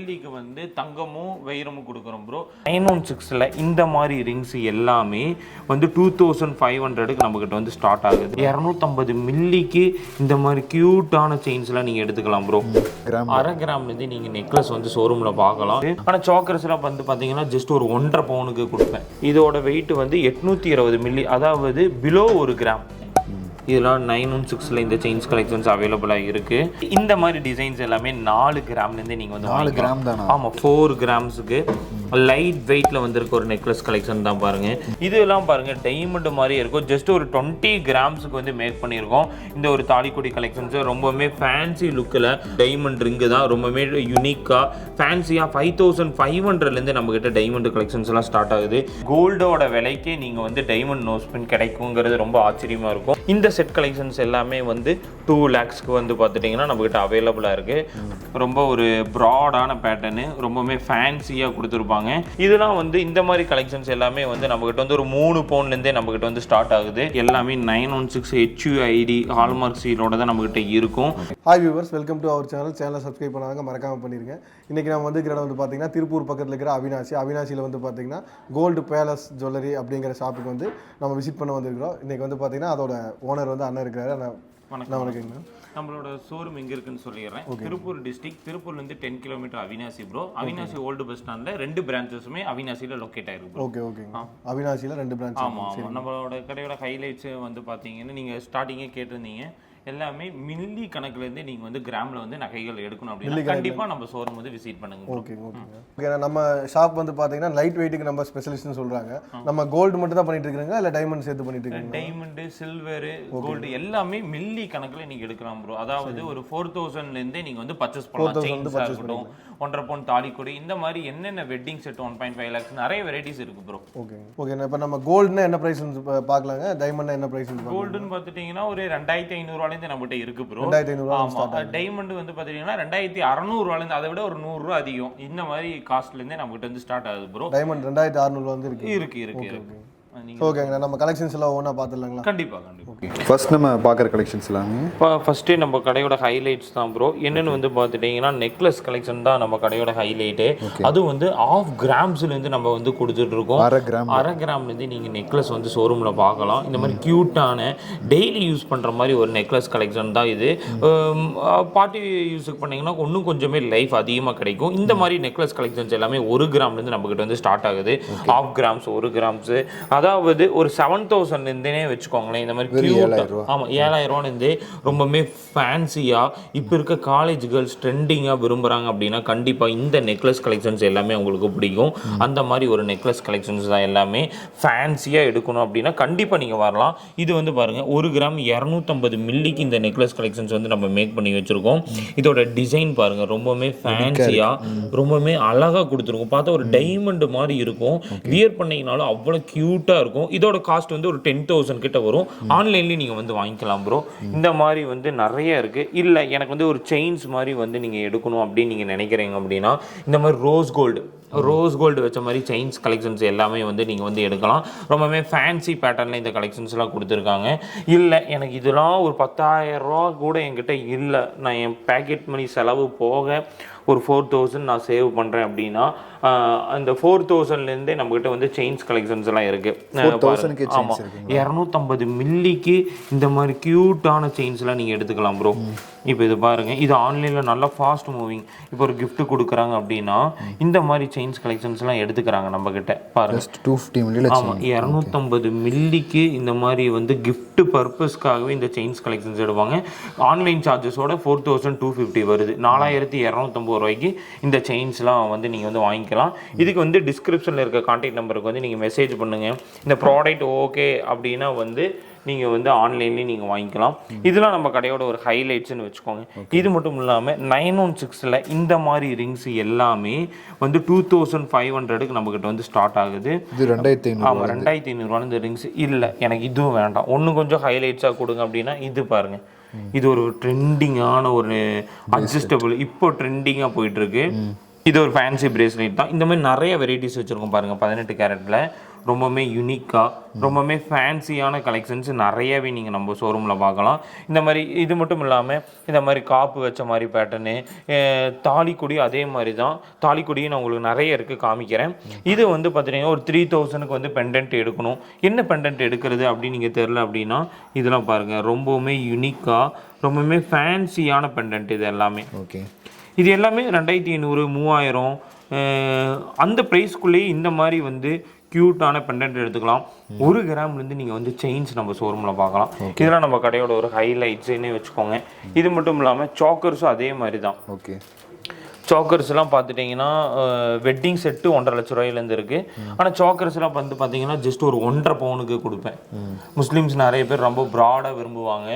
மில்லிக்கு வந்து தங்கமும் வைரமும் கொடுக்குறோம் ப்ரோ. 916ல இந்த மாதிரி ரிங்ஸ் எல்லாமே வந்து 2500க்கு நம்மக்கிட்ட வந்து ஸ்டார்ட் ஆகுது. 250 மில்லிக்கு இந்த மாதிரி க்யூட்டான செயின்ஸ்லாம் நீங்கள் எடுத்துக்கலாம் ப்ரோ. அரை கிராம்லேருந்து நீங்கள் நெக்லஸ் வந்து ஷோரூமில் பார்க்கலாம். ஆனால் சாக்கர்ஸ்லாம் வந்து பார்த்தீங்கன்னா ஜஸ்ட் ஒரு 1.5 பவுனுக்கு கொடுப்பேன். இதோட வெயிட் வந்து 820 மில்லி, அதாவது பிலோ 1 கிராம். இதெல்லாம் 916ல இந்த செயின்ஸ் கலெக்ஷன்ஸ் அவைலபிளாக இருக்குது. இந்த மாதிரி டிசைன்ஸ் எல்லாமே 4 கிராம்லேருந்து நீங்கள் வந்து 4 கிராம் தானே? ஆமாம், 4 கிராம்ஸுக்கு லைட் வெயிட்டில் வந்திருக்க ஒரு நெக்லஸ் கலெக்ஷன் தான் பாருங்கள். இதெல்லாம் பாருங்கள் டைமண்ட் மாதிரி இருக்கும். ஜஸ்ட் ஒரு 20 கிராம்ஸுக்கு வந்து மேக் பண்ணியிருக்கோம். இந்த ஒரு தாலிக்கொடி கலெக்ஷன்ஸு ரொம்பவுமே ஃபேன்சி லுக்கில் டைமண்ட் ரிங்கு தான் ரொம்பவுமே யூனிக்காக ஃபேன்சியாக 5500லேருந்து நம்மக்கிட்ட டைமண்ட் கலெக்ஷன்ஸ் எல்லாம் ஸ்டார்ட் ஆகுது. கோல்டோட விலைக்கே நீங்கள் வந்து டைமண்ட் நோஸ்பின் கிடைக்குங்கிறது ரொம்ப ஆச்சரியமாக இருக்கும். இந்த செட் கலெக்ஷன்ஸ் எல்லாமே வந்து 2 lakhsக்கு வந்து பார்த்துட்டிங்கன்னா நம்மக்கிட்ட அவைலபிளாக இருக்குது. ரொம்ப ஒரு ப்ராடான பேட்டர்னு, ரொம்பவுமே ஃபேன்சியாக கொடுத்துருப்பாங்க. இதெல்லாம் வந்து இந்த மாதிரி கலெக்ஷன்ஸ் எல்லாமே வந்து நம்மக்கிட்ட வந்து ஒரு 3 பவுன்லேருந்தே நம்மக்கிட்ட வந்து ஸ்டார்ட் ஆகுது. எல்லாமே 916 HUID ஹால்மார்க் சீலோட தான் நம்மக்கிட்ட இருக்கும். Hi viewers, welcome to our சேனலை சப்ஸ்கிரைப் பண்ணாங்க மறக்காமல் பண்ணிருங்க. இன்றைக்கி நம்ம வந்து இடம் வந்து பார்த்தீங்கன்னா திருப்பூர் பக்கத்தில் இருக்கிற அவினாசியில் வந்து பார்த்தீங்கன்னா கோல்டு பேலஸ் ஜுவல்லரி அப்படிங்கிற ஷாப்புக்கு வந்து நம்ம விசிட் பண்ண வந்திருக்கிறோம். இன்றைக்கி வந்து பார்த்தீங்கன்னா அதோட ஓனர் வந்து அண்ணன் இருக்கிறாரு. வணக்கம். நம்மளோட ஷோரூம் எங்கே இருக்குன்னு சொல்லிடுறேன். திருப்பூர் டிஸ்ட்ரிக்ட், திருப்பூர்லேருந்து 10 kilometre Avinashi bro. Avinashi old bus ஸ்டாண்டில் 2 பிரான்ச்சஸுமே அவினாசியில் லொக்கேட் ஆகிருக்கு. ஓகே. அவினாசியில் 2 பிரான்ச். ஆமாம். நம்மளோட கடையோட ஹைலைட்ஸ் வந்து பார்த்தீங்கன்னா நீங்கள் ஸ்டார்டிங்கே கேட்டிருந்தீங்க, எல்லாமே மில்லி கணக்குலேருந்து நீங்கள் வந்து கிராமில் வந்து நகைகள் எடுக்கணும் அப்படின்னா கண்டிப்பாக நம்ம ஷோரூம் வந்து விசிட் பண்ணுங்க. ஓகே. நம்ம ஷாப் வந்து பார்த்தீங்கன்னா லைட் வெயிட்டுக்கு நம்ம ஸ்பெஷலிஸ்ட்னு சொல்கிறாங்க. நம்ம கோல்டு மட்டும் தான் பண்ணிட்டு இருக்கிறாங்க, இல்லை டைமண்ட் சேர்த்து பண்ணிட்டு இருக்காங்க? டைமண்டு, சில்வரு, கோல்டு எல்லாமே மில்லி கணக்கில் நீங்கள் எடுக்கலாம் ப்ரோ. அதாவது ஒரு 4000லேருந்தே நீங்கள் வந்து பர்ச்சேஸ் பண்ணலாம். செயின்ஸாக இருக்கட்டும், 1.5 பவுன் தாலிக்கொடி, இந்த மாதிரி என்னென்ன வெட்டிங் செட் 1.5 lakhs நிறைய வெரைட்டிஸ் இருக்கு ப்ரோ. ஓகே. இப்போ நம்ம கோல்டுனா என்ன பிரைஸ் பார்க்கலாங்க, டைமண்ட்னா என்ன பிரைஸ்? கோல்டுன்னு பார்த்துட்டீங்கன்னா ஒரு 2500 நம்மகிட்ட இருக்கு ப்ரோ. 2500. டைமண்ட் வந்து பாத்தீங்கன்னா 2600 அதை விட ஒரு 100 ரூபாய் அதிகம். இந்த மாதிரி காஸ்ட்ல இருந்தே நம்மகிட்ட வந்து ஸ்டார்ட் ஆகுது ப்ரோ. டைமண்ட் 2600 வந்து இருக்கு. ஓகேங்க, நம்ம கலெக்ஷன்ஸ் எல்லாம் ஒண்ணா பார்த்துடலாங்களா? கண்டிப்பா. ஃபர்ஸ்ட் நம்ம பார்க்குற கலெக்ஷன்ஸ் எல்லாமே ஃபர்ஸ்ட் நம்ம கடையோட ஹைலைட்ஸ் தான் ப்ரோ. என்னன்னு வந்து பார்த்துட்டீங்கன்னா நெக்லஸ் கலெக்ஷன் தான் நம்ம கடையோட ஹைலைட்டு. அது வந்து 1/2 கிராம்ஸ்லேருந்து நம்ம வந்து கொடுத்துட்டு இருக்கோம். 1/2 கிராம்லேருந்து நீங்கள் நெக்லஸ் வந்து ஷோரூமில் பார்க்கலாம். இந்த மாதிரி க்யூட்டான டெய்லி யூஸ் பண்ணுற மாதிரி ஒரு நெக்லஸ் கலெக்ஷன் தான் இது. பார்ட்டி யூஸுக்கு பண்ணிங்கன்னா இன்னும் கொஞ்சமே லைஃப் அதிகமாக கிடைக்கும். இந்த மாதிரி நெக்லஸ் கலெக்ஷன்ஸ் எல்லாமே 1 கிராம்லேருந்து நம்மக்கிட்ட வந்து ஸ்டார்ட் ஆகுது. 1/2 கிராம்ஸ், 1 கிராம்ஸ், அதாவது ஒரு 7000லேருந்தே வச்சுக்கோங்களேன். இந்த மாதிரி 7,000 ரொம்பவே ஃபேன்சியாக இப்போ இருக்க காலேஜ் கேர்ள்ஸ் ட்ரெண்டிங்காக விரும்புகிறாங்க அப்படின்னா கண்டிப்பாக இந்த நெக்லஸ் கலெக்ஷன்ஸ் எல்லாமே உங்களுக்கு பிடிக்கும். அந்த மாதிரி ஒரு நெக்லஸ் கலெக்ஷன்ஸ் தான் எல்லாமே ஃபேன்சியாக எடுக்கணும் அப்படின்னா கண்டிப்பாக நீங்கள் வரலாம். இது வந்து பாருங்கள், 1 கிராம் 250 மில்லிக்கு இந்த நெக்லஸ் கலெக்ஷன்ஸ் வந்து நம்ம மேக் பண்ணி வச்சுருக்கோம். இதோட டிசைன் பாருங்கள், ரொம்பவுமே ஃபேன்சியாக ரொம்பவுமே அழகாக கொடுத்துருக்கோம். பார்த்தா ஒரு டைமண்ட் மாதிரி இருக்கும். வியர் பண்ணிங்கனாலும் அவ்வளோ க்யூட்டாக இருக்கும். இதோட காஸ்ட் வந்து ஒரு 10,000 கிட்ட வரும். ஆன்லைன்லேயும் நீங்கள் வந்து வாங்கிக்கலாம் ப்ரோ. இந்த மாதிரி வந்து நிறைய இருக்குது. இல்லை எனக்கு வந்து ஒரு செயின்ஸ் மாதிரி வந்து நீங்கள் எடுக்கணும் அப்படின்னு நீங்கள் நினைக்கிறீங்க அப்படின்னா இந்த மாதிரி ரோஸ் கோல்டு வச்ச மாதிரி செயின்ஸ் கலெக்ஷன்ஸ் எல்லாமே வந்து நீங்கள் வந்து எடுக்கலாம். ரொம்பவே ஃபேன்சி பேட்டர்னில் இந்த கலெக்ஷன்ஸ்லாம் கொடுத்துருக்காங்க. இல்லை எனக்கு இதெல்லாம் ஒரு 10,000 ரூபா கூட என்கிட்ட இல்லை, நான் என் பேக்கெட் மணி செலவு போக ஒரு 4,000 நான் சேவ் பண்ணுறேன் அப்படின்னா அந்த 4,000லேருந்தே நம்மகிட்ட வந்து செயின்ஸ் கலெக்ஷன்ஸ் எல்லாம் இருக்குது. ஆமாம், 250 மில்லிக்கு இந்த மாதிரி க்யூட்டான செயின்ஸ்லாம் நீங்கள் எடுத்துக்கலாம் ப்ரோ. இப்போ இது பாருங்கள், இது ஆன்லைனில் நல்லா ஃபாஸ்ட் மூவிங். இப்போ ஒரு கிஃப்ட் கொடுக்குறாங்க அப்படின்னா இந்த மாதிரி செயின்ஸ் கலெக்ஷன்ஸ்லாம் எடுத்துக்கிறாங்க நம்மக்கிட்ட. பாருங்கள், 250 மில்லி. ஆமாம், 250 மில்லிக்கு இந்த மாதிரி வந்து கிஃப்ட் பர்பஸ்க்காகவே இந்த செயின்ஸ் கலெக்ஷன்ஸ் எடுப்பாங்க. ஆன்லைன் சார்ஜஸோட 4,250 வருது. 4,250 ரூபாய்க்கு இந்த செயின்ஸ்லாம் வந்து நீங்கள் வந்து வாங்கிக்கலாம். இதுக்கு வந்து டிஸ்கிரிப்ஷனில் இருக்க கான்டாக்ட் நம்பருக்கு வந்து நீங்கள் மெசேஜ் பண்ணுங்கள். இந்த ப்ராடக்ட் ஓகே அப்படின்னா வந்து நீங்கள் வந்து ஆன்லைன்லேயும் நீங்கள் வாங்கிக்கலாம். இதெல்லாம் நம்ம கடையோட ஒரு ஹைலைட்ஸ்னு வச்சுக்கோங்க. இது மட்டும் இல்லாமல் 916ல் இந்த மாதிரி ரிங்ஸ் எல்லாமே வந்து 2500க்கு நம்மக்கிட்ட வந்து ஸ்டார்ட் ஆகுது. இது 2,500. ஆமாம், 2,500 இந்த ரிங்ஸ். இல்லை எனக்கு இதுவும் வேண்டாம், ஒன்றும் கொஞ்சம் ஹைலைட்ஸாக கொடுங்க அப்படின்னா இது பாருங்கள். இது ஒரு ட்ரெண்டிங்கான ஒரு அட்ஜஸ்டபிள், இப்போ ட்ரெண்டிங்காக போயிட்டுருக்கு. இது ஒரு ஃபேன்சி பிரேஸ்லெட் தான். இந்த மாதிரி நிறைய வெரைட்டிஸ் வச்சுருக்கோம் பாருங்கள். 18 கேரட்டில் ரொம்பவுமே யூனிக்காக ரொம்பவுமே ஃபேன்சியான கலெக்ஷன்ஸ் நிறையவே நீங்கள் நம்ம ஷோரூமில் பார்க்கலாம். இந்த மாதிரி இது மட்டும் இல்லாமல் இந்த மாதிரி காப்பு வச்ச மாதிரி பேட்டர்னு, தாலிக்குடி அதே மாதிரி தான். தாலிக்குடியும் நான் உங்களுக்கு நிறைய இருக்குது காமிக்கிறேன். இது வந்து பார்த்தீங்கன்னா ஒரு 3000க்கு வந்து பெண்டன்ட் எடுக்கணும். என்ன பெண்டன்ட் எடுக்கிறது அப்படின்னு நீங்கள் தெரில அப்படின்னா இதெல்லாம் பாருங்கள், ரொம்பவுமே யூனிக்காக ரொம்பவுமே ஃபேன்சியான பெண்டன்ட் இது எல்லாமே. ஓகே, இது எல்லாமே 2500 3000 அந்த ப்ரைஸ்க்குள்ளேயே இந்த மாதிரி வந்து க்யூட்டான பெண்டன்ட் எடுத்துக்கலாம். 1 கிராம்லேருந்து நீங்கள் வந்து செயின்ஸ் நம்ம ஷோரூமில் பார்க்கலாம். இதெல்லாம் நம்ம கடையோட ஒரு ஹைலைட்ஸ்ன்னு வச்சுக்கோங்க. இது மட்டும் இல்லாமல் சாக்கர்ஸும் அதே மாதிரி தான். ஓகே, சாக்கர்ஸ்லாம் பார்த்துட்டிங்கன்னா வெட்டிங் செட்டு 1.5 லட்ச ரூபாயிலேருந்து இருக்குது. ஆனால் சாக்கர்ஸ்லாம் வந்து பார்த்தீங்கன்னா ஜஸ்ட் ஒரு 1.5 பவுனுக்கு கொடுப்பேன். முஸ்லீம்ஸ் நிறைய பேர் ரொம்ப ப்ராடாக விரும்புவாங்க.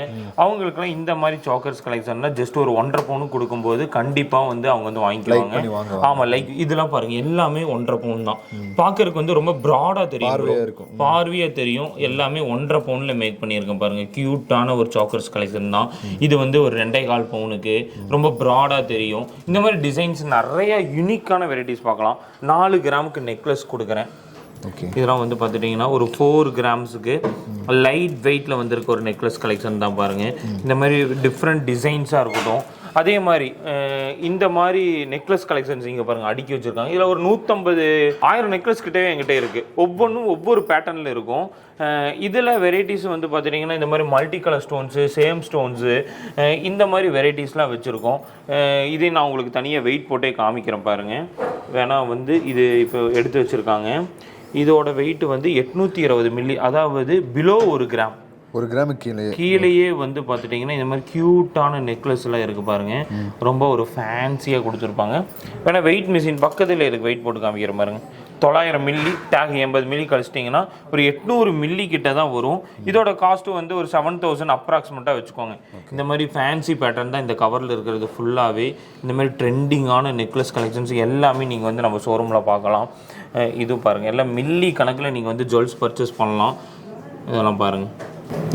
அவங்களுக்குலாம் இந்த மாதிரி சாக்கர்ஸ் கலெக்ஷன்லாம் ஜஸ்ட் ஒரு 1.5 பவுனுக்கு கொடுக்கும்போது கண்டிப்பாக வந்து அவங்க வந்து வாங்கிக்குவாங்க. ஆமாம், லைக் இதெல்லாம் பாருங்கள், எல்லாமே 1.5 பவுன் தான். பார்க்கறதுக்கு வந்து ரொம்ப ப்ராடாக தெரியும், பார்வையாக தெரியும். எல்லாமே 1.5 பவுனில் மேக் பண்ணியிருக்கேன் பாருங்கள். க்யூட்டான ஒரு சாக்கர்ஸ் கலெக்ஷன் தான் இது. வந்து ஒரு 2.25 பவுனுக்கு ரொம்ப ப்ராடாக தெரியும். இந்த மாதிரி டிசைன்ஸ் நிறைய யூனிக்கான வெரைட்டிஸ் பார்க்கலாம். 4 கிராமுக்கு நெக்லஸ் கொடுக்குறேன். ஓகே, இதெல்லாம் வந்து பார்த்துட்டிங்கன்னா ஒரு 4 கிராம்ஸுக்கு லைட் வெயிட்டில் வந்துருக்க ஒரு நெக்லஸ் கலெக்ஷன் தான் பாருங்கள். இந்த மாதிரி டிஃப்ரெண்ட் டிசைன்ஸாக இருக்கட்டும். அதே மாதிரி இந்த மாதிரி நெக்லஸ் கலெக்ஷன்ஸ் இங்கே பாருங்கள் அடுக்கி வச்சுருக்காங்க. இதில் ஒரு 150,000 நெக்லஸ் கிட்டே என்கிட்ட இருக்குது. ஒவ்வொன்றும் ஒவ்வொரு பேட்டர்னில் இருக்கும். இதில் வெரைட்டிஸ் வந்து பார்த்துட்டிங்கன்னா இந்த மாதிரி multi colour stones, same stones, இந்த மாதிரி வெரைட்டிஸ்லாம் வச்சுருக்கோம். இதே நான் உங்களுக்கு தனியாக வெயிட் போட்டே காமிக்கிறேன் பாருங்கள். வேணால் வந்து இது இப்போ எடுத்து வச்சுருக்காங்க. இதோட வெயிட் வந்து 820 மில்லி, அதாவது பிலோ 1 கிராம். 1 கிராமுக்கு கீழேயே வந்து பார்த்துட்டிங்கன்னா இந்த மாதிரி க்யூட்டான நெக்லஸ்லாம் இருக்குது பாருங்கள். ரொம்ப ஒரு ஃபேன்சியாக கொடுத்துருப்பாங்க. வேணால் வெயிட் மிஷின் பக்கத்தில் இருக்குது, வெயிட் போட்டு காமிக்கிற பாருங்க. 900 மில்லி டேக் 80 மில்லி கழிச்சிட்டிங்கன்னா ஒரு 800 மில்லி கிட்ட தான் வரும். இதோட காஸ்ட்டு வந்து ஒரு 7000 அப்ராக்சிமேட்டாக வச்சுக்கோங்க. இந்த மாதிரி ஃபேன்சி பேட்டர்ன் தான் இந்த கவரில் இருக்கிறது ஃபுல்லாகவே. இந்த மாதிரி ட்ரெண்டிங்கான நெக்லஸ் கலெக்ஷன்ஸ் எல்லாமே நீங்கள் வந்து நம்ம ஷோரூமில் பார்க்கலாம். இது பாருங்கள், எல்லாம் மில்லி கணக்கில் நீங்கள் வந்து ஜுவல்ஸ் பர்ச்சேஸ் பண்ணலாம். இதெல்லாம் பாருங்கள்,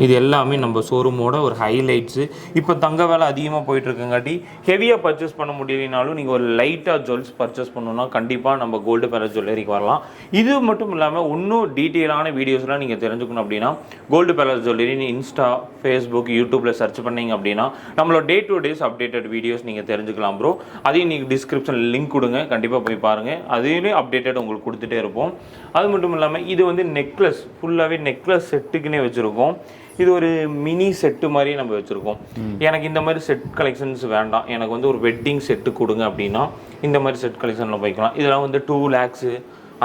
இது எல்லாமே நம்ம ஷோரூமோட ஒரு ஹைலைட்ஸு. இப்போ தங்க வேலை அதிகமாக போயிட்டுருக்கங்காட்டி ஹெவியாக பர்ச்சேஸ் பண்ண முடியலனாலும் நீங்கள் ஒரு லைட்டாக ஜுவல்ஸ் பர்ச்சேஸ் பண்ணணுன்னா கண்டிப்பாக நம்ம கோல்டு பேலஸ் ஜுவல்லரிக்கு வரலாம். இது மட்டும் இல்லாமல் இன்னும் டீட்டெயிலான வீடியோஸ்லாம் நீங்கள் தெரிஞ்சுக்கணும் அப்படின்னா கோல்டு பேலஸ் ஜுவல்லரின்னு இன்ஸ்டா, ஃபேஸ்புக், யூடியூப்பில் சர்ச் பண்ணிங்க அப்படின்னா நம்மளோட day two days updated videos நீங்கள் தெரிஞ்சுக்கலாம் ப்ரோ. அதையும் நீங்கள் டிஸ்கிரிப்ஷனில் லிங்க் கொடுங்க, கண்டிப்பாக போய் பாருங்கள். அதையுமே அப்டேட்டட் உங்களுக்கு கொடுத்துட்டே இருப்போம். அது மட்டும் இல்லாமல் இது வந்து நெக்லஸ் ஃபுல்லாகவே நெக்லஸ் செட்டுக்குன்னே வச்சுருக்கோம். இது ஒரு மினி செட்டு மாதிரி நம்ம வச்சுருக்கோம். எனக்கு இந்த மாதிரி செட் கலெக்ஷன்ஸ் வேண்டாம், எனக்கு வந்து ஒரு வெட்டிங் செட்டு கொடுங்க அப்படின்னா இந்த மாதிரி செட் கலெக்ஷனில் போய்க்கலாம். இதெல்லாம் வந்து 2 lakhs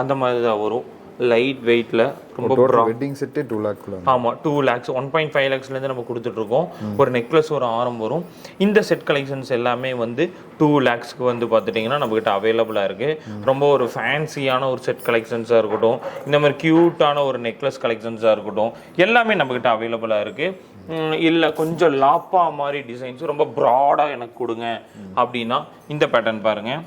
அந்த மாதிரி தான் வரும். லைட் வெயிட்டில் ரொம்ப வெட்டிங் செட்டே 2 lakh. ஆமாம், 2 lakhs 1.5 lakhsலேருந்து நம்ம கொடுத்துட்ருக்கோம். ஒரு நெக்லஸ் ஒரு ஆரம் வரும். இந்த செட் கலெக்ஷன்ஸ் எல்லாமே வந்து 2 lakhsக்கு வந்து பார்த்துட்டிங்கன்னா நம்மக்கிட்ட அவைலபிளாக இருக்குது. ரொம்ப ஒரு ஃபேன்சியான ஒரு செட் கலெக்ஷன்ஸாக இருக்கட்டும், இந்த மாதிரி க்யூட்டான ஒரு நெக்லஸ் கலெக்ஷன்ஸாக இருக்கட்டும், எல்லாமே நம்மக்கிட்ட அவைலபிளாக இருக்குது. இல்லை கொஞ்சம் லாப்பா மாதிரி டிசைன்ஸ் ரொம்ப ப்ராடாக எனக்கு கொடுங்க அப்படின்னா இந்த பேட்டர்ன் பாருங்கள்.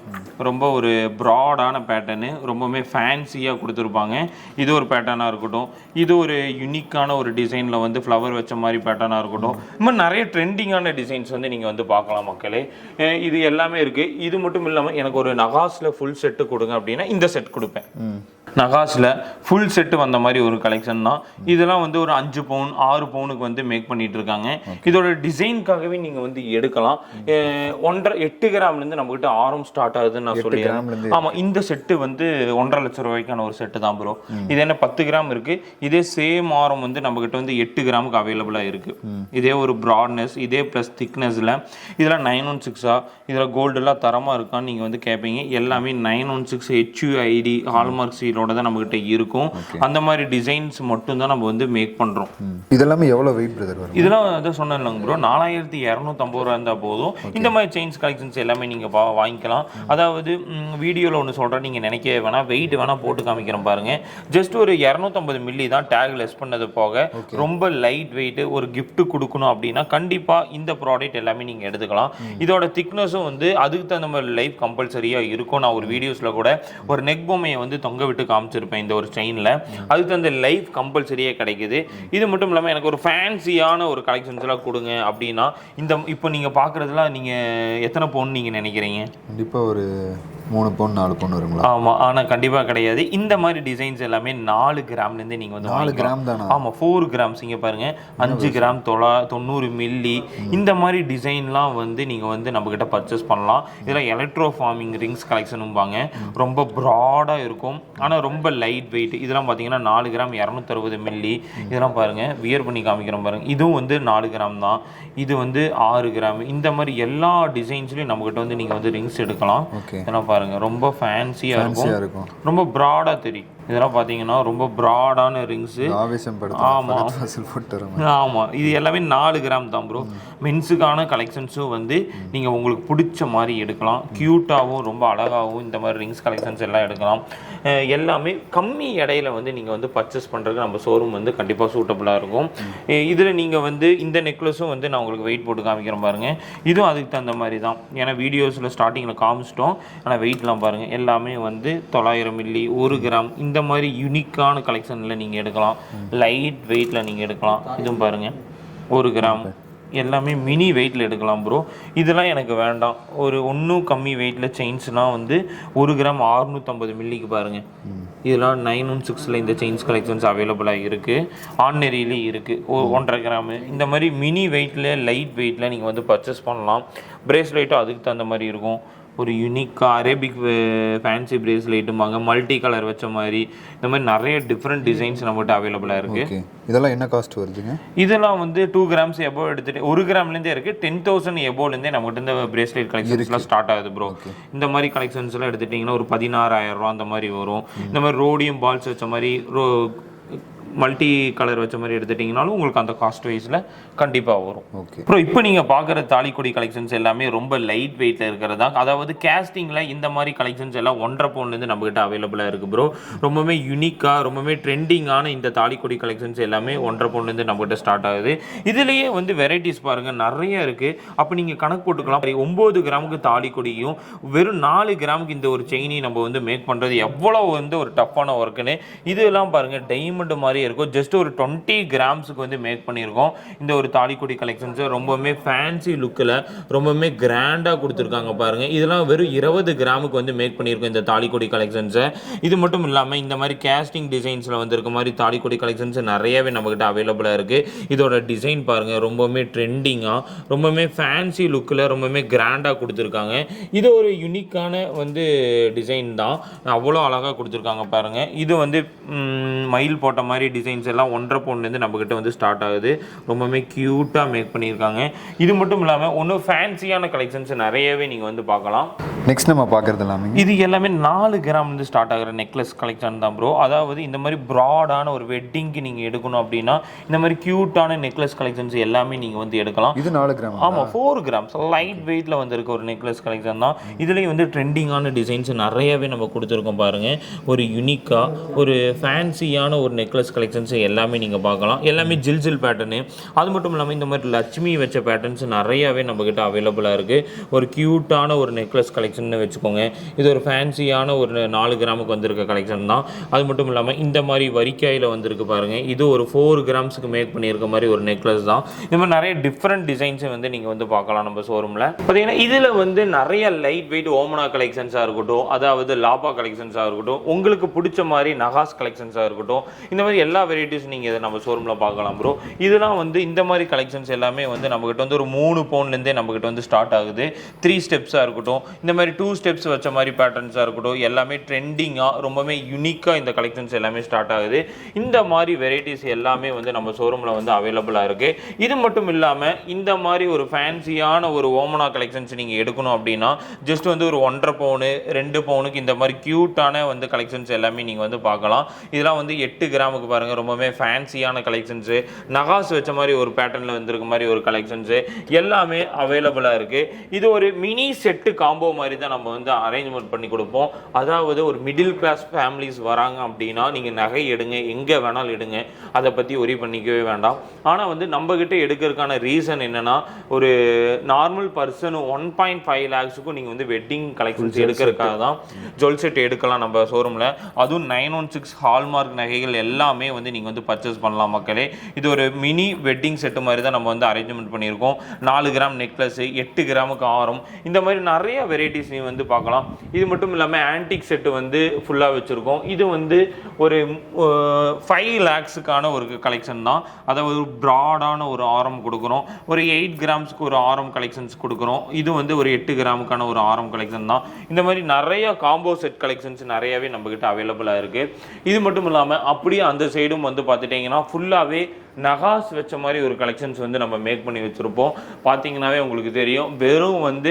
ரொம்ப ஒரு ப்ராடான பேட்டர்னு, ரொம்பவுமே ஃபேன்சியாக கொடுத்துருப்பாங்க. இது ஒரு பேட்டர்னாக இருக்கட்டும், இது ஒரு யூனிக்கான ஒரு டிசைனில் வந்து ஃப்ளவர் வச்ச மாதிரி பேட்டர்னாக இருக்கட்டும். இந்த மாதிரி நிறைய ட்ரெண்டிங்கான டிசைன்ஸ் வந்து நீங்கள் வந்து பார்க்கலாம் மக்களே. இது எல்லாமே இருக்குது. இது மட்டும் இல்லாமல் எனக்கு ஒரு நகாஸில் ஃபுல் செட்டு கொடுங்க அப்படின்னா இந்த செட் கொடுப்பேன். நகாஸில் ஃபுல் செட்டு வந்த மாதிரி ஒரு கலெக்ஷன் தான். இதெல்லாம் வந்து ஒரு 5 பவுன் 6 பவுனுக்கு வந்து மேக் பண்ணிட்டு இருக்காங்க. இதோட டிசைனுக்காகவே நீங்கள் வந்து எடுக்கலாம். 8 கிராம்லேருந்து நம்மகிட்ட ஆரம் ஸ்டார்ட் ஆகுதுன்னு நான் சொல்லிடுறேன். ஆமாம், இந்த செட்டு வந்து 1.5 லட்ச ரூபாய்க்கான ஒரு செட்டு தான் ப்ரோ. இது என்ன 10 கிராம் இருக்குது. இதே சேம் ஆரம் வந்து நம்மகிட்ட வந்து 8 கிராமுக்கு அவைலபிளாக இருக்குது. இதே ஒரு ப்ராட்னஸ், இதே ப்ளஸ் திக்னஸில். இதெல்லாம் 916 இதில் கோல்டெல்லாம் தரமாக இருக்கான்னு நீங்கள் வந்து கேட்பீங்க. எல்லாமே 916 HUID ஹால்மார்க் சீலோட தான் நம்மகிட்ட இருக்கும். அந்த மாதிரி டிசைன்ஸ் மட்டும் தான் நம்ம வந்து மேக் பண்ணுறோம். இதெல்லாமே எவ்வளோ வெயிட் பிரதர் வரும்? இதெல்லாம் அதான் சொன்னேன்ல ப்ரோ, 4250 ரூபா இருந்தால் போதும். இந்த மாதிரி செயின்ஸ் கலெக்ஷன்ஸ் எல்லாமே நீங்கள் வாங்கிக்கலாம். அதாவது வீடியோவில் ஒன்று சொல்கிறேன், நீங்கள் நினைக்க வேணாம், வெயிட் வேணால் போட்டு காமிக்கிறேன் பாருங்கள். ஜஸ்ட் ஒரு 250 மில்லி தான் டேக் லெஸ் பண்ணது போக. ரொம்ப லைட் வெயிட்டு. ஒரு கிஃப்ட் கொடுக்கணும் அப்படின்னா கண்டிப்பாக இந்த ப்ராடக்ட் எல்லாமே நீங்கள் எடுத்துக்கலாம். இதோட திக்னஸும் வந்து அதுக்கு தகுந்த மாதிரி லைஃப் கம்பல்சரியாக இருக்கும். நான் ஒரு வீடியோஸில் கூட ஒரு நெக் பொம்மையை வந்து தொங்க விட்டு காமிச்சிருப்பேன் இந்த ஒரு செயினில். அதுக்கு அந்த லைஃப் கம்பல்சரியாக கிடைக்குது. இது மட்டும் இல்லாமல் எனக்கு ஒரு ஃபேன்சியான ஒரு கலெக்ஷன்ஸ்லாம் கொடுங்க அப்படின்னா இந்த இப்போ நீங்கள் பார்க்குறதுலாம் நீங்கள் எத்தனை பவுன் நீங்கள் நினைக்கிறீங்க? கண்டிப்பாக ஒரு 3 பவுன் 4 பவுன் வருங்களா? ஆமாம், ஆனால் கண்டிப்பாக கிடையாது. இந்த மாதிரி டிசைன்ஸ் எல்லாமே 4 கிராம்லேருந்து நீங்கள் வந்து 4 கிராம் தானா? ஆமாம், 4 கிராம்ஸ். இங்கே பாருங்கள், 5 கிராம் 90 மில்லி இந்த மாதிரி டிசைன்லாம் வந்து நீங்கள் வந்து நம்மக்கிட்ட பர்ச்சேஸ் பண்ணலாம். இதெல்லாம் எலக்ட்ரோ ஃபார்மிங் ரிங்ஸ் கலெக்ஷனும்பாங்க. ரொம்ப ப்ராடாக இருக்கும், ஆனால் ரொம்ப லைட் வெயிட். இதெல்லாம் பார்த்தீங்கன்னா 4 கிராம் 260 மில்லி. இதெல்லாம் பாருங்கள், வியர் பண்ணி காமிக்கிறோம் பாருங்கள். இதுவும் வந்து 4 கிராம் தான். இது வந்து 6 கிராம். இந்த மாதிரி எல்லா டிசைன்ஸ்லையும் நம்மக்கிட்ட வந்து நீங்கள் வந்து ரிங்ஸ் எடுக்கலாம். இதெல்லாம் பாருங்க, ரொம்ப ஃபேன்சியா இருக்கும், ரொம்ப ப்ராடா தெரியும். இதெல்லாம் பார்த்தீங்கன்னா ரொம்ப ப்ராடான ரிங்ஸு. ஆமாம் ஆமாம், இது எல்லாமே 4 கிராம் தான் ப்ரோ. மென்ஸுக்கான கலெக்ஷன்ஸும் வந்து நீங்கள் உங்களுக்கு பிடிச்ச மாதிரி எடுக்கலாம். க்யூட்டாகவும் ரொம்ப அழகாகவும் இந்த மாதிரி ரிங்ஸ் கலெக்ஷன்ஸ் எல்லாம் எடுக்கலாம். எல்லாமே கம்மி எடையில் வந்து நீங்கள் வந்து பர்ச்சேஸ் பண்ணுறதுக்கு நம்ம ஷோரூம் வந்து கண்டிப்பாக சூட்டபுளாக இருக்கும். இதில் நீங்கள் வந்து இந்த நெக்லஸும் வந்து நான் உங்களுக்கு வெயிட் போட்டு காமிக்கிறேன் பாருங்கள். இதுவும் அதுக்கு தகுந்த மாதிரி தான். ஏன்னா வீடியோஸில் ஸ்டார்டிங்கில் காமிச்சிட்டோம், ஆனால் வெயிட்லாம் பாருங்கள் எல்லாமே வந்து 900 மில்லி, 1 கிராம். இந்த மாதிரி யூனிக்கான கலெக்ஷனில் நீங்கள் எடுக்கலாம். லைட் வெயிட்டில் நீங்கள் எடுக்கலாம். இதுவும் பாருங்கள் 1 கிராம். எல்லாமே மினி வெயிட்டில் எடுக்கலாம் ப்ரோ. இதெல்லாம் எனக்கு வேண்டாம். ஒரு ஒன்றும் கம்மி வெயிட்டில் செயின்ஸ்லாம் வந்து 1 கிராம் 650 மில்லிக்கு பாருங்கள். இதெல்லாம் 916 இந்த செயின்ஸ் கலெக்ஷன்ஸ் அவைலபிளாக இருக்குது. ஆர்டினரியிலே இருக்குது 1.5 கிராமு. இந்த மாதிரி மினி வெயிட்டில் லைட் வெயிட்டில் நீங்கள் வந்து பர்ச்சேஸ் பண்ணலாம். பிரேஸ்லெட்டும் அதுக்கு தகுந்த மாதிரி இருக்கும். ஒரு யூனிக்காக அரேபிக் ஃபேன்சி பிரேஸ்லெட்டும்பாங்க, மல்டி கலர் வச்ச மாதிரி. இந்த மாதிரி நிறைய டிஃப்ரெண்ட் டிசைன்ஸ் நம்மகிட்ட அவைலபிளாக இருக்குது. இதெல்லாம் என்ன காஸ்ட் வருதுங்க? இதெல்லாம் வந்து 2 கிராம்ஸ் எபோவ் எடுத்துகிட்டு 1 கிராம்லேருந்தே இருக்குது. 10,000 எபோவ்லேருந்தே நம்மகிட்ட இந்த பிரேஸ்லெட் கலெக்ஷன்ஸ்லாம் ஸ்டார்ட் ஆகுது ப்ரோ. இந்த மாதிரி கலெக்ஷன்ஸ்லாம் எடுத்துட்டிங்கன்னா ஒரு 16,000 ரூபா அந்த மாதிரி வரும். இந்த மாதிரி ரோடியம் பால்ஸ் வச்ச மாதிரி மல்டி கலர் வச்ச மாதிரி எடுத்துட்டிங்கனாலும் உங்களுக்கு அந்த காஸ்ட் வைஸில் கண்டிப்பாக வரும். அப்புறம் இப்போ நீங்கள் பார்க்குற தாலிக்கொடி கலெக்ஷன்ஸ் எல்லாமே ரொம்ப லைட் வெயிட்டில் இருக்கிறதா. அதாவது கேஸ்டிங்கில் இந்த மாதிரி கலெக்ஷன்ஸ் எல்லாம் 1.5 பவுன்லேருந்து நம்மகிட்ட அவைலபிளாக இருக்குது ப்ரோ. ரொம்பவே யூனிக்காக ரொம்பவே ட்ரெண்டிங்கான இந்த தாலிக்கொடி கலெக்ஷன்ஸ் எல்லாமே 1.5 பவுன்லேருந்து நம்மகிட்ட ஸ்டார்ட் ஆகுது. இதுலேயே வந்து வெரைட்டிஸ் பாருங்கள் நிறைய இருக்குது. அப்போ நீங்கள் கணக்கு போட்டுக்கலாம், 9 கிராமுக்கு தாலிக்கொடியும் வெறும் 4 கிராமுக்கு இந்த ஒரு செயினையும் நம்ம வந்து மேக் பண்ணுறது எவ்வளோ வந்து ஒரு டஃப்பான ஒர்க்குன்னு. இதெல்லாம் பாருங்கள் டைமண்ட் மாதிரி இருக்கும். ஜஸ்ட் ஒரு 20 கிராம்ஸுக்கு வந்து மேக் பண்ணியிருக்கோம் இந்த ஒரு தாலிக்கொடி கலெக்ஷன்ஸ். ரொம்பவுமே ஃபேன்சி லுக்கில் ரொம்பவுமே கிராண்டாக கொடுத்துருக்காங்க பாருங்கள். இதெல்லாம் வெறும் 20 கிராமுக்கு வந்து மேக் பண்ணியிருக்கோம் இந்த தாலிக்கொடி கலெக்ஷன்ஸை. இது மட்டும் இல்லாமல் இந்த மாதிரி கேஸ்டிங் டிசைன்ஸில் வந்துருக்க மாதிரி தாலிக்கொடி கலெக்ஷன்ஸ் நிறையவே நம்மக்கிட்ட அவைலபிளாக இருக்குது. இதோட டிசைன் பாருங்கள், ரொம்பவுமே ட்ரெண்டிங்காக ரொம்பவுமே ஃபேன்சி லுக்கில் ரொம்பவுமே கிராண்டாக கொடுத்துருக்காங்க. இது ஒரு யூனிக்கான வந்து டிசைன் தான், அவ்வளோ அழகாக கொடுத்துருக்காங்க பாருங்கள். இது வந்து மயில் போட்ட மாதிரி டிசைன்ஸ் எல்லாம் 1.5 பவுன்லேருந்து நம்மக்கிட்ட வந்து ஸ்டார்ட் ஆகுது. ரொம்பவே க்யூட்டாக மேக் பண்ணியிருக்காங்க. இது மட்டும் இல்லாமல் ஒன்றும் ஃபேன்சியான கலெக்ஷன்ஸ் நிறையவே நீங்கள் வந்து பார்க்கலாம். நெக்ஸ்ட் நம்ம பார்க்குறது எல்லாமே இது எல்லாமே 4 கிராம்லேருந்து ஸ்டார்ட் ஆகிற நெக்லஸ் கலெக்ஷன் தான் ப்ரோ. அதாவது இந்த மாதிரி ப்ராடான ஒரு வெட்டிங்க்கு நீங்கள் எடுக்கணும் அப்படின்னா இந்த மாதிரி க்யூட்டான நெக்லஸ் கலெக்ஷன்ஸ் எல்லாமே நீங்கள் வந்து எடுக்கலாம். இது 4 கிராம். ஆமாம், 4 கிராம்ஸ் லைட் வெயிட்டில் வந்துருக்க ஒரு நெக்லஸ் கலெக்ஷன் தான். இதுலேயும் வந்து ட்ரெண்டிங்கான டிசைன்ஸ் நிறையவே நம்ம கொடுத்துருக்கோம் பாருங்கள். ஒரு யூனிக்காக ஒரு ஃபேன்சியான ஒரு நெக்லஸ் கலெக்ஷன்ஸ் எல்லாமே நீங்கள் பார்க்கலாம். எல்லாமே ஜில் பேட்டர்னு. அது மட்டும் இல்லாமல் இந்த மாதிரி லட்சுமி வச்ச பேட்டர்ன்ஸ் நிறையாவே நம்மக்கிட்ட அவைலபிளாக இருக்குது. ஒரு க்யூட்டான ஒரு நெக்லஸ் கலெக்ஷன் வச்சுக்கோங்க. இது ஒரு ஃபேன்சியான ஒரு 4 கிராமுக்கு வந்திருக்க கலெக்ஷன் தான். அது மட்டும் இல்லாமல் இந்த மாதிரி வரிக்காயில் வந்திருக்கு பாருங்கள். இது ஒரு 4 கிராம்ஸுக்கு மேக் பண்ணியிருக்க மாதிரி ஒரு நெக்லஸ் தான். இந்த மாதிரி நிறைய டிஃப்ரெண்ட் டிசைன்ஸை வந்து நீங்கள் வந்து பார்க்கலாம் நம்ம ஷோரூமில். பார்த்தீங்கன்னா இதில் வந்து நிறைய லைட் வெயிட் ஓமனா கலெக்ஷன்ஸாக இருக்கட்டும், அதாவது லாபா கலெக்ஷன்ஸாக இருக்கட்டும், உங்களுக்கு பிடிச்ச மாதிரி நகாஸ் கலெக்ஷன்ஸாக இருக்கட்டும், இந்த மாதிரி எல்லா வெரைட்டிஸ் நீங்கள் இதை நம்ம ஷோரூமில் பார்க்கலாம் ப்ரோ. இதெல்லாம் வந்து இந்த மாதிரி கலெக்ஷன்ஸ் எல்லாமே வந்து நம்மகிட்ட வந்து ஒரு 3 பவுன்லேருந்தே நம்மகிட்ட வந்து ஸ்டார்ட் ஆகுது. 3 ஸ்டெப்ஸாக இருக்கட்டும், இந்த மாதிரி 2 ஸ்டெப்ஸ் வச்ச மாதிரி பேட்டர்ன்ஸாக இருக்கட்டும், எல்லாமே ட்ரெண்டிங்காக ரொம்பவே யூனிக்காக இந்த கலெக்ஷன்ஸ் எல்லாமே ஸ்டார்ட் ஆகுது. இந்த மாதிரி வெரைட்டிஸ் எல்லாமே வந்து நம்ம ஷோரூமில் வந்து அவைலபிளாக இருக்குது. இது மட்டும் இல்லாமல் இந்த மாதிரி ஒரு ஃபேன்சியான ஒரு ஓமனா கலெக்ஷன்ஸ் நீங்கள் எடுக்கணும் அப்படின்னா ஜஸ்ட் வந்து ஒரு 1.5 பவுனு 2 பவுனுக்கு இந்த மாதிரி க்யூட்டான வந்து கலெக்ஷன்ஸ் எல்லாமே நீங்கள் வந்து பார்க்கலாம். இதெல்லாம் வந்து 8 கிராமுக்கு பாருங்கள், ரொம்பவே ஃபேன்சியான கலெக்ஷன்ஸு, நகாஸ் வச்ச மாதிரி ஒரு பேட்டர்னில் வந்துருக்க மாதிரி ஒரு கலெக்ஷன்ஸு எல்லாமே அவைலபிளாக இருக்குது. இது ஒரு மினி செட்டு காம்போ மாதிரி தான் நம்ம வந்து அரேஞ்ச்மெண்ட் பண்ணி கொடுப்போம். அதாவது ஒரு மிடில் கிளாஸ் ஃபேமிலிஸ் வராங்க அப்படின்னா நீங்கள் நகை எடுங்க, எங்கே வேணாலும் எடுங்க, அதை பற்றி ஒரி பண்ணிக்கவே வேண்டாம். ஆனால் வந்து நம்மக்கிட்ட எடுக்கிறதுக்கான ரீசன் என்னென்னா, ஒரு நார்மல் பர்சன் 1.5 லேக்ஸுக்கும் நீங்கள் வந்து வெட்டிங் கலெக்ஷன்ஸ் எடுக்கிறதுக்காக தான் ஜுவல் செட் எடுக்கலாம் நம்ம ஷோரூமில். அதுவும் 916 ஹால்மார்க் நகைகள் எல்லாமே வந்து நீங்கள் வந்து பர்ச்சேஸ் பண்ணலாம் மக்களே. இது ஒரு மினி வெட்டிங் செட்டு மாதிரி தான் நம்ம வந்து அரேஞ்ச்மெண்ட் பண்ணியிருக்கோம். 4 கிராம் நெக்லஸ், 8 கிராமுக்கு ஆரம், இந்த மாதிரி நிறைய வெரைட்டிஸ் வெரைட்டிஸ்லையும் வந்து பார்க்கலாம். இது மட்டும் இல்லாமல் ஆன்டிக் செட்டு வந்து ஃபுல்லாக வச்சுருக்கோம். இது வந்து ஒரு 5 lakhsக்கான ஒரு கலெக்ஷன் தான். அதாவது ஒரு ப்ராடான ஒரு ஆரம் கொடுக்குறோம். ஒரு 8 கிராம்ஸ்க்கு ஒரு ஆரம் கலெக்ஷன்ஸ் கொடுக்குறோம். இது வந்து ஒரு 8 கிராமுக்கான ஒரு ஆரம் கலெக்ஷன் தான். இந்த மாதிரி நிறைய காம்போ செட் கலெக்ஷன்ஸ் நிறையவே நம்மக்கிட்ட அவைலபிளாக இருக்குது. இது மட்டும் இல்லாமல் அப்படியே அந்த சைடும் வந்து பார்த்துட்டிங்கன்னா ஃபுல்லாகவே நகாஸ் வச்ச மாதிரி ஒரு கலெக்ஷன்ஸ் வந்து நம்ம மேக் பண்ணி வச்சுருப்போம். பார்த்தீங்கன்னாவே உங்களுக்கு தெரியும், வெறும் வந்து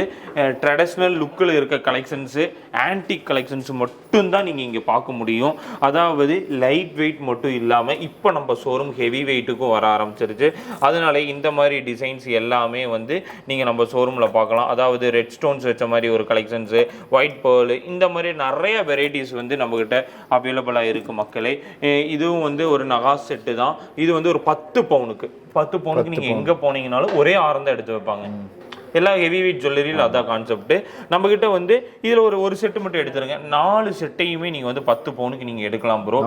ட்ரெடிஷ்னல் லுக்கில் இருக்க கலெக்ஷன்ஸு, ஆன்டிக் கலெக்ஷன்ஸ் மட்டும்தான் நீங்கள் இங்கே பார்க்க முடியும். அதாவது லைட் வெயிட் மட்டும் இல்லாமல் இப்போ நம்ம ஷோரூம் ஹெவி வெயிட்டுக்கும் வர ஆரம்பிச்சிருச்சு. அதனால இந்த மாதிரி டிசைன்ஸ் எல்லாமே வந்து நீங்கள் நம்ம ஷோரூமில் பார்க்கலாம். அதாவது ரெட் ஸ்டோன்ஸ் வச்ச மாதிரி ஒரு கலெக்ஷன்ஸு, ஒயிட் பேர்ல், இந்த மாதிரி நிறைய வெரைட்டிஸ் வந்து நம்மக்கிட்ட அவைலபிளாக இருக்குது மக்களே. இதுவும் வந்து ஒரு நகாஸ் செட்டு தான். இது வந்து ஒரு 10 பவுனுக்கு நீங்கள் எங்கே போனீங்கனாலும் ஒரே ஆரம் தான் எடுத்து வைப்பாங்க. எல்லா ஹெவி வெயிட் ஜுவல்லரியில் அதான் கான்செப்ட். நம்மக்கிட்ட வந்து இதில் ஒரு செட்டு மட்டும் எடுத்துருங்க. 4 செட்டையுமே நீங்கள் வந்து 10 பவுனுக்கு நீங்கள் எடுக்கலாம் ப்ரோ.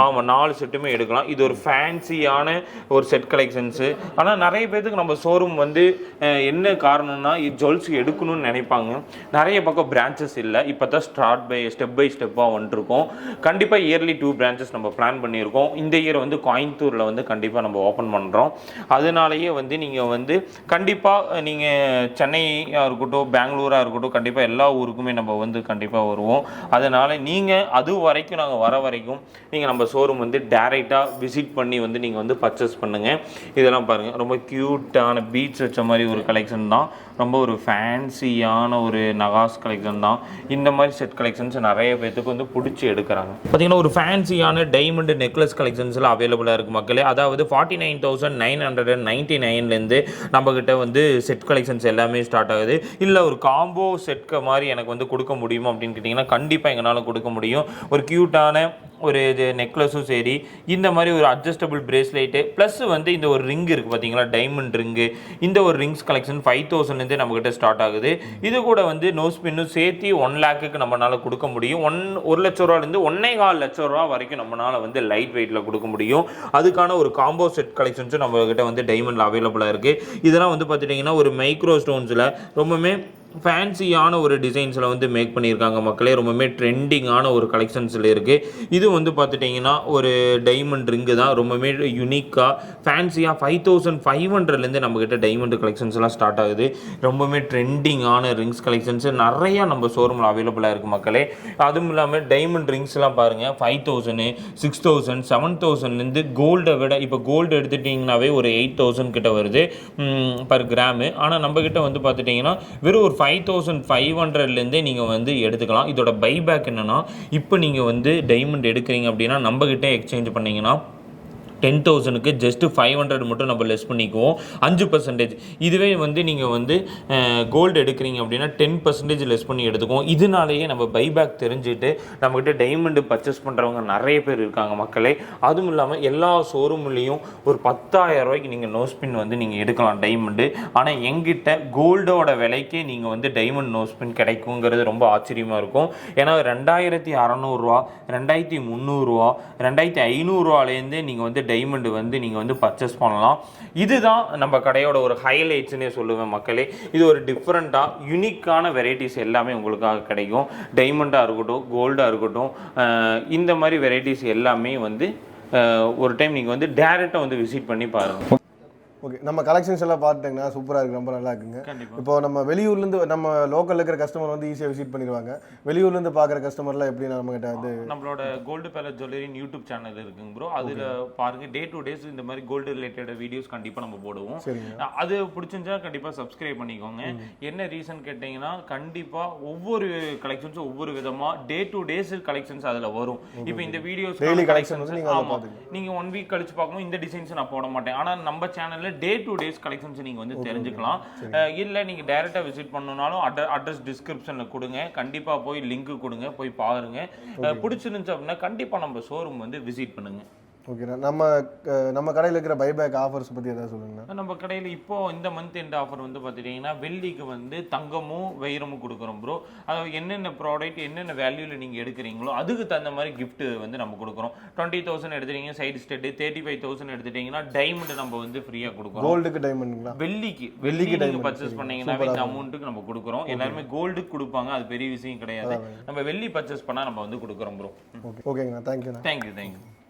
ஆமாம், 4 செட்டுமே எடுக்கலாம். இது ஒரு ஃபேன்சியான ஒரு செட் கலெக்ஷன்ஸு. ஆனால் நிறைய பேருக்கு நம்ம ஷோரூம் வந்து என்ன காரணம்னா ஜுவல்ஸ் எடுக்கணும்னு நினைப்பாங்க. நிறைய பக்கம் பிரான்ச்சஸ் இல்லை. இப்போ தான் ஸ்டெப் பை ஸ்டெப்பாக வந்துருக்கோம். கண்டிப்பாக இயர்லி 2 பிரான்ச்சஸ் நம்ம பிளான் பண்ணியிருக்கோம். இந்த இயர் வந்து கோயம்புத்தூரில் வந்து கண்டிப்பாக நம்ம ஓப்பன் பண்ணுறோம். அதனாலேயே வந்து நீங்கள் வந்து கண்டிப்பாக நீங்கள் சென்னையாக இருக்கட்டும், பெங்களூராக இருக்கட்டும், கண்டிப்பாக எல்லா ஊருக்குமே நம்ம வந்து கண்டிப்பாக வருவோம். அதனால் நீங்கள் அது வரைக்கும் நாங்கள் வர வரைக்கும் நீங்கள் நம்ம ஷோரூம் வந்து டைரெக்டாக விசிட் பண்ணி வந்து நீங்கள் வந்து பர்ச்சேஸ் பண்ணுங்கள். இதெல்லாம் பாருங்கள், ரொம்ப க்யூட்டான பீட்ஸ் வச்ச மாதிரி ஒரு கலெக்ஷன் தான். ரொம்ப ஒரு ஃபேன்சியான ஒரு நகாஸ் கலெக்ஷன் தான். இந்த மாதிரி செட் கலெக்ஷன்ஸ் நிறைய பேர்த்துக்கு வந்து பிடிச்சி எடுக்கிறாங்க. பார்த்தீங்கன்னா ஒரு ஃபேன்சியான டைமண்ட் நெக்லஸ் கலெக்ஷன்ஸ்லாம் அவைலபிளாக இருக்குது மக்களே. அதாவது 49,999லேருந்து நம்மக்கிட்ட வந்து செட் கலெக்ஷன்ஸ் எல்லாமே ஸ்டார்ட் ஆகுது. இல்லை ஒரு காம்போ செட்க மாதிரி எனக்கு வந்து கொடுக்க முடியுமா அப்படின்னு கேட்டிங்கன்னா கண்டிப்பாக எங்களால் கொடுக்க முடியும். ஒரு க்யூட்டான ஒரு இது நெக்லஸும் சரி, இந்த மாதிரி ஒரு அட்ஜஸ்டபிள் பிரேஸ்லெட்டு ப்ளஸ் வந்து இந்த ஒரு ரிங் இருக்குது பார்த்தீங்களா, டைமண்ட் ரிங்கு. இந்த ஒரு ரிங்ஸ் கலெக்ஷன் 5,000லேருந்தே நம்மக்கிட்ட ஸ்டார்ட் ஆகுது. இது கூட வந்து நோஸ் பின்னும் சேர்த்து 1 lakhக்கு நம்மளால் கொடுக்க முடியும். 1 லட்ச ரூபாலேருந்து 1.25 லட்ச ரூபா வரைக்கும் நம்மளால் வந்து லைட் வெயிட்டில் கொடுக்க முடியும். அதுக்கான ஒரு காம்போ செட் கலெக்ஷன்ஸும் நம்மக்கிட்ட வந்து டைமண்டில் அவைலபிளாக இருக்குது. இதெல்லாம் வந்து பார்த்துட்டிங்கன்னா ஒரு மைக்ரோ ஸ்டோன்ஸில் ரொம்பவுமே ஃபேன்சியான ஒரு டிசைன்ஸில் வந்து மேக் பண்ணியிருக்காங்க மக்களே. ரொம்பவுமே ட்ரெண்டிங்கான ஒரு கலெக்ஷன்ஸில் இருக்குது. இது வந்து பார்த்துட்டிங்கன்னா ஒரு டைமண்ட் ரிங்கு தான். ரொம்பவுமே யுனிக்காக ஃபேன்சியாக 5,500லேருந்து நம்மக்கிட்ட டைமண்ட் கலெக்ஷன்ஸ்லாம் ஸ்டார்ட் ஆகுது. ரொம்பவுமே ட்ரெண்டிங்கான ரிங்ஸ் கலெக்ஷன்ஸு நிறையா நம்ம ஷோரூமில் அவைலபிளாக இருக்குது மக்களே. அதுவும் இல்லாமல் டைமண்ட் ரிங்ஸ்லாம் பாருங்கள், 5,000, 6,000, 7,000லேருந்து கோல்டை விட இப்போ கோல்டு எடுத்துட்டிங்கனாவே ஒரு 8,000 கிட்ட வருது பர் கிராமு. ஆனால் நம்மக்கிட்ட வந்து பார்த்துட்டிங்கன்னா வெறும் ஒரு 5,500லேருந்தே நீங்கள் வந்து எடுத்துக்கலாம். இதோட பைபேக் என்னென்னா, இப்போ நீங்கள் வந்து டைமண்ட் எடுக்கிறீங்க அப்படின்னா நம்மக்கிட்ட எக்ஸ்சேஞ்ச் பண்ணிங்கன்னா 10,000க்கு ஜஸ்ட் 500 மட்டும் நம்ம லெஸ் பண்ணிக்குவோம், 5%. இதுவே வந்து நீங்கள் வந்து கோல்டு எடுக்கிறீங்க அப்படின்னா 10% லெஸ் பண்ணி எடுத்துக்குவோம். இதனாலேயே நம்ம பைபேக் தெரிஞ்சுட்டு நம்மக்கிட்ட டைமண்டு பர்ச்சேஸ் பண்ணுறவங்க நிறைய பேர் இருக்காங்க மக்களே. அதுவும் இல்லாமல் எல்லா ஷோரூம்லேயும் ஒரு 10,000 ரூபாய்க்கு நீங்கள் நோஸ்பின் வந்து நீங்கள் எடுக்கலாம் டைமண்டு. ஆனால் எங்கிட்ட கோல்டோட விலைக்கே நீங்கள் வந்து டைமண்ட் நோஸ்பின் கிடைக்குங்கிறது ரொம்ப ஆச்சரியமாக இருக்கும். ஏன்னா 2,600 2,300 2,500 நீங்கள் வந்து டைமண்ட் வந்து நீங்கள் வந்து பர்ச்சேஸ் பண்ணலாம். இதுதான் நம்ம கடையோட ஒரு ஹைலைட்ஸ்னே சொல்லுவேன் மக்களே. இது ஒரு டிஃப்ரெண்ட்டாக யூனிக்கான வெரைட்டிஸ் எல்லாமே உங்களுக்காக கிடைக்கும். டைமண்டாக இருக்கட்டும், கோல்டாக இருக்கட்டும், இந்த மாதிரி வெரைட்டிஸ் எல்லாமே வந்து ஒரு டைம் நீங்கள் வந்து டேரெக்டாக வந்து விசிட் பண்ணி பாருங்கள். ஓகே, நம்ம கலெக்ஷன்ஸ் எல்லாம் பார்த்துட்டிங்கன்னா சூப்பராக இருக்குது, ரொம்ப நல்லா இருக்குங்க. இப்போ நம்ம வெளியூர்லேருந்து நம்ம லோக்கலில் இருக்கிற கஸ்டமர் வந்து ஈஸியாக விசிட் பண்ணிடுவாங்க. வெளியூர்லேருந்து பார்க்குற கஸ்டமர்லாம் எப்படி நம்மகிட்ட வந்து நம்மளோட கோல்டு பேலஸ் ஜுவல்லரின்னு யூடியூப் சேனல் இருக்குங்க ப்ரோ. அதில் பாருங்கள், டே டு டேஸ் இந்த மாதிரி கோல்டு ரிலேட்டட் வீடியோஸ் கண்டிப்பாக நம்ம போடுவோம். அது பிடிச்சிருந்தா கண்டிப்பாக சப்ஸ்கிரைப் பண்ணிக்கோங்க. என்ன ரீசன் கேட்டிங்கன்னா கண்டிப்பாக ஒவ்வொரு கலெக்ஷன்ஸும் ஒவ்வொரு விதமாக டே டு டேஸ் கலெக்ஷன்ஸ் அதில் வரும். இப்போ இந்த வீடியோஸ் டெய்லி கலெக்ஷன்ஸ் நீங்கள் 1 வீக் கழிச்சு பார்க்கணும், இந்த டிசைன்ஸ் நான் போட மாட்டேன். ஆனால் நம்ம சேனலில் டே டு டேஸ் கலெக்ஷன்ஸ் நீங்க வந்து தெரிஞ்சுக்கலாம். இல்ல நீங்க டைரக்டா விசிட் பண்ணனும்னாலும் அட்ரஸ் டிஸ்கிரிப்ஷன்ல கொடுங்க, கண்டிப்பா போய் லிங்க் கொடுங்க, போய் பாருங்க. பிடிச்சிருந்துச்சு அப்படின்னா கண்டிப்பா நம்ம ஷோரூம் வந்து விசிட் பண்ணுங்க. ஓகேண்ணா நம்ம கடையில் இருக்கிற பைபேக் ஆஃபர்ஸ் பற்றி எதாவது சொல்லுங்கண்ணா. நம்ம கடையில் இப்போ இந்த மந்த் எண்ட் ஆஃபர் வந்து பார்த்துட்டிங்கன்னா வெள்ளிக்கு வந்து தங்கமும் வைரமும் கொடுக்குறோம் ப்ரோ. அதாவது என்னென்ன ப்ராடக்ட் என்னென்ன வேல்யூவில் நீங்கள் எடுக்கிறீங்களோ அதுக்கு தகுந்த மாதிரி gift வந்து நம்ம கொடுக்குறோம். 20,000 எடுத்துட்டீங்க சைடு ஸ்டெட்டு, 35,000 எடுத்துட்டீங்கன்னா டைமண்ட் நம்ம வந்து ஃப்ரீயாக கொடுக்குறோம். கோல்டுக்கு டைமண்டுங்களா? வெள்ளிக்கு நீங்கள் பர்ச்சேஸ் பண்ணீங்கன்னா இந்த அமௌண்ட்டுக்கு நம்ம கொடுக்குறோம். எல்லாருமே கோல்டுக்கு கொடுப்பாங்க, அது பெரிய விஷயம் கிடையாது. நம்ம வெள்ளி பர்ச்சேஸ் பண்ணால் நம்ம வந்து கொடுக்குறோம் ப்ரோ. ஓகேங்கண்ணா, தேங்க்யூண்ணா. தேங்க்யூ.